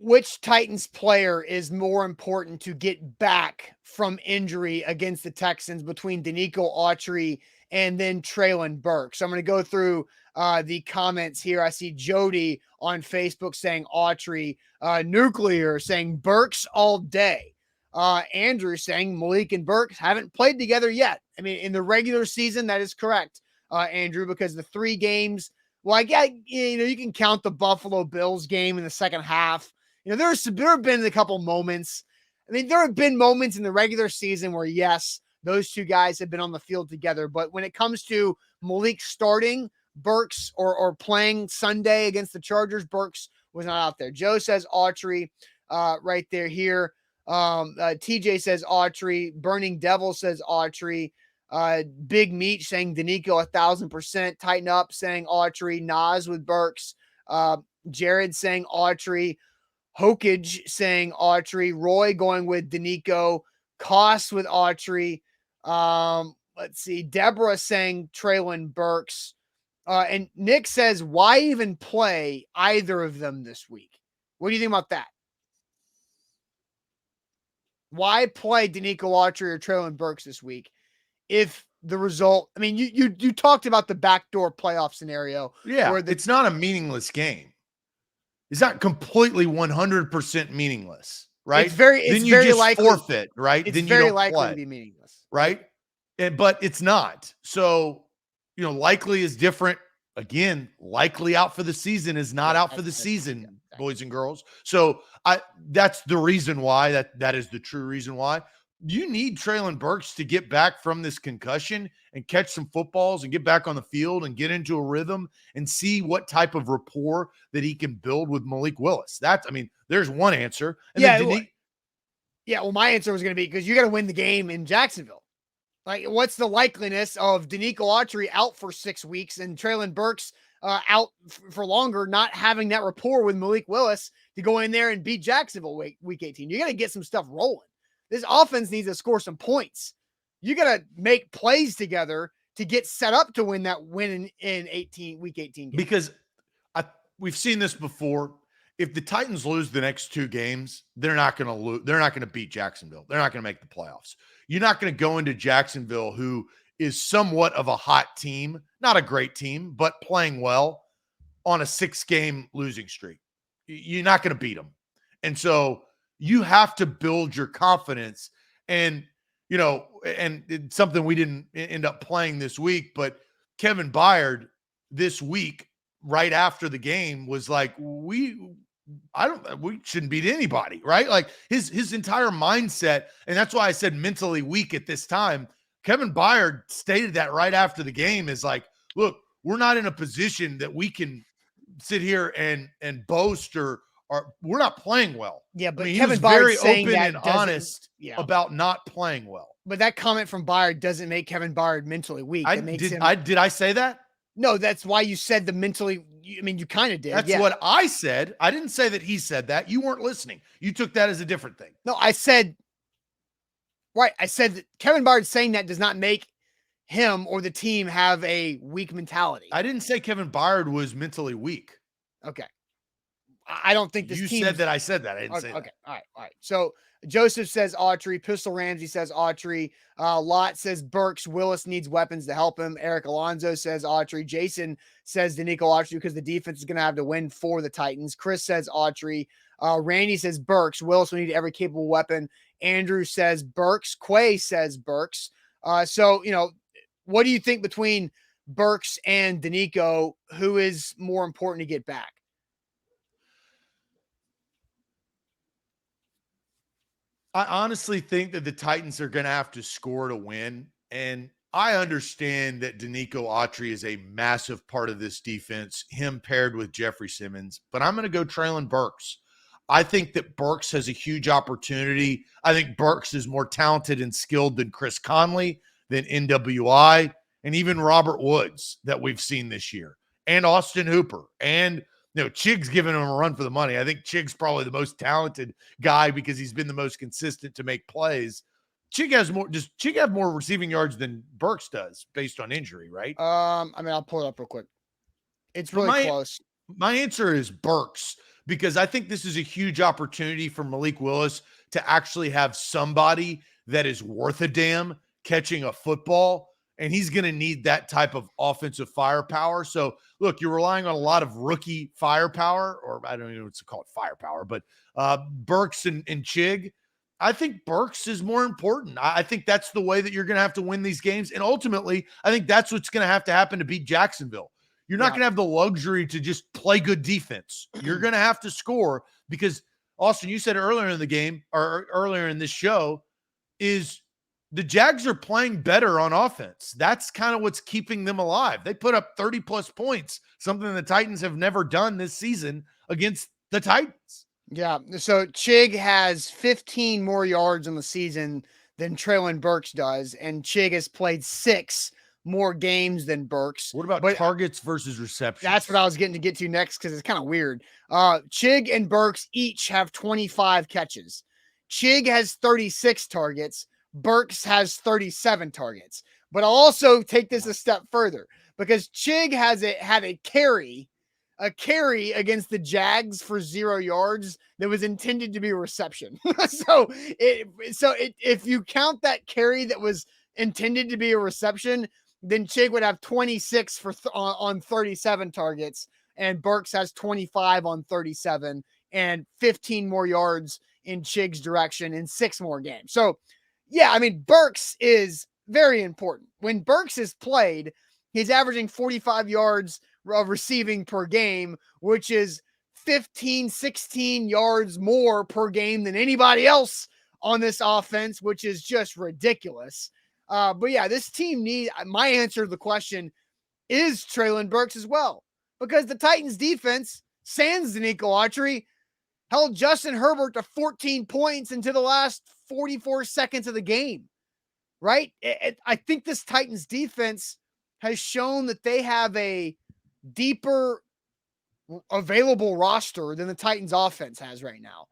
which Titans player is more important to get back from injury against the Texans between Denico Autry and then Treylon Burks? So I'm going to go through the comments here. I see Jody on Facebook saying Autry, Nuclear saying Burks all day. Andrew saying Malik and Burks haven't played together yet. I mean, in the regular season, that is correct, Andrew, because the 3 games, well, I get, you can count the Buffalo Bills game in the second half. There have been a couple moments. I mean, there have been moments in the regular season where, yes, those 2 guys have been on the field together. But when it comes to Malik starting, Burks or playing Sunday against the Chargers, Burks was not out there. Joe says Autry right there here. TJ says Autry. Burning Devil says Autry. Big Meat saying Denico 1,000%. Tighten Up saying Autry. Nas with Burks. Jared saying Autry. Hokage saying Autry. Roy going with Denico. Koss with Autry. Let's see. Deborah saying Treylon Burks. And Nick says, why even play either of them this week? What do you think about that? Why play Denico Autry or Treylon Burks this week if the result, I mean, you talked about the backdoor playoff scenario. Yeah, it's not a meaningless game. It's not completely 100% meaningless, right? It's very likely forfeit, right? It's then very you don't likely play, to be meaningless, right? But it's not. So, likely is different. Again, likely out for the season is not out for the season, boys and girls. So that's the reason why that is the true reason why. You need Treylon Burks to get back from this concussion and catch some footballs and get back on the field and get into a rhythm and see what type of rapport that he can build with Malik Willis. There's one answer. And well, my answer was going to be because you got to win the game in Jacksonville. Like, what's the likeliness of Denico Autry out for 6 weeks and Treylon Burks out for longer, not having that rapport with Malik Willis to go in there and beat Jacksonville week 18? You got to get some stuff rolling. This offense needs to score some points. You got to make plays together to get set up to win that win in week 18 game. Because we've seen this before. If the Titans lose the next 2 games, they're not going to lose. They're not going to beat Jacksonville. They're not going to make the playoffs. You're not going to go into Jacksonville, who is somewhat of a hot team, not a great team, but playing well, on a 6-game losing streak. You're not going to beat them. And so you have to build your confidence. And, and it's something we didn't end up playing this week, but Kevin Byard this week, right after the game, was like, we shouldn't beat anybody, right? Like his entire mindset. And that's why I said mentally weak at this time. Kevin Byard stated that right after the game, is like, look, we're not in a position that we can sit here and boast or we're not playing well. Yeah, but Kevin he was very open and honest about not playing well. But that comment from Byard doesn't make Kevin Byard mentally weak. Did I say that? No, that's why you said the mentally. You kind of did. That's what I said. I didn't say that he said that. You weren't listening. You took that as a different thing. No, I said, right. I said that Kevin Byard saying that does not make him or the team have a weak mentality. I didn't say Kevin Byard was mentally weak. Okay. I don't think this team. You said that I said that. I didn't say that. Okay. All right. So Joseph says Autry. Pistol Ramsey says Autry. Lot says Burks. Willis needs weapons to help him. Eric Alonzo says Autry. Jason says Denico Autry because the defense is going to have to win for the Titans. Chris says Autry. Randy says Burks. Willis will need every capable weapon. Andrew says Burks. Quay says Burks. So, what do you think between Burks and Denico? Who is more important to get back? I honestly think that the Titans are going to have to score to win. And I understand that Denico Autry is a massive part of this defense, him paired with Jeffrey Simmons. But I'm going to go Treylon Burks. I think that Burks has a huge opportunity. I think Burks is more talented and skilled than Chris Conley, than NWI, and even Robert Woods that we've seen this year, and Austin Hooper, and Chig's giving him a run for the money. I think Chig's probably the most talented guy because he's been the most consistent to make plays. Chig has more. Does Chig have more receiving yards than Burks does based on injury, right? I'll pull it up real quick. It's really close. My answer is Burks because I think this is a huge opportunity for Malik Willis to actually have somebody that is worth a damn catching a football. And he's going to need that type of offensive firepower. So, look, you're relying on a lot of rookie firepower, or I don't even know what to call it, firepower, but Burks and Chig. I think Burks is more important. I think that's the way that you're going to have to win these games. And ultimately, I think that's what's going to happen to beat Jacksonville. You're not going to have the luxury to just play good defense. You're going to have to score because, Austin, you said earlier in the game or earlier in this show, is the Jags are playing better on offense. That's kind of what's keeping them alive. They put up 30-plus points, something the Titans have never done this season against the Titans. Yeah, so Chig has 15 more yards in the season than Treylon Burks does, and Chig has played 6 more games than Burks. What about targets versus receptions? That's what I was getting to get to next because it's kind of weird. Chig and Burks each have 25 catches. Chig has 36 targets. Burks has 37 targets. But I'll also take this a step further because Chig had a carry against the Jags for 0 yards that was intended to be a reception. so if you count that carry that was intended to be a reception, then Chig would have 26 on 37 targets, and Burks has 25 on 37 and 15 more yards in Chig's direction in 6 more games. So, yeah, I mean, Burks is very important. When Burks is played, he's averaging 45 yards of receiving per game, which is 15, 16 yards more per game than anybody else on this offense, which is just ridiculous. But yeah, this team my answer to the question is Treylon Burks as well, because the Titans defense, sans Denico Autry, held Justin Herbert to 14 points into the last 44 seconds of the game, right? I think this Titans defense has shown that they have a deeper available roster than the Titans offense has right now.